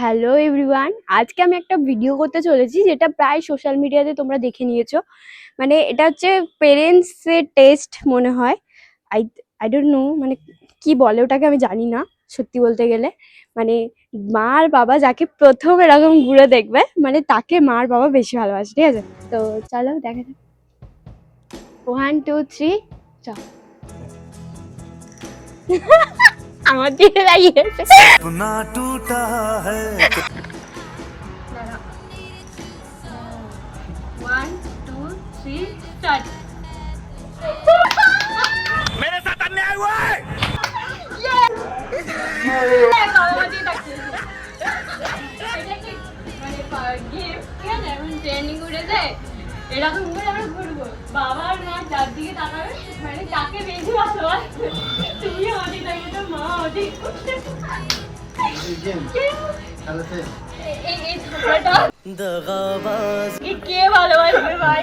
Hello everyone, আজকে আমি একটা ভিডিও করতে চলেছি যেটা প্রায় সোশ্যাল মিডিয়াতে তোমরা দেখে নিয়েছো। মানে এটা হচ্ছে পেরেন্টসের টেস্ট মনে হয়। আই আই ডোন্ট নো মানে কি বলে ওটাকে, আমি জানি না সত্যি বলতে গেলে। মানে মা আর বাবা যাকে প্রথম এরকম ঘুরে দেখবে মানে তাকে মা আর বাবা বেশি ভালোবাসে, ঠিক আছে? তো চলো দেখা যাক। 1 2 3 চল। আমার দিকে লাগিয়েছে। सपना टूटा है 1 2 3 स्टार्ट। मेरे साथ अन्याय हुआ है এরকম করে আমরা ঘুরবো, বাবা আর মা যার দিকে তাকাবে মানে তাকে বেশি ভালোবাসবে। তুমি অনেক লাগে তো মা অনেক এই ঝগড়াটা दगाबाज কে ভালোবাসবে ভাই?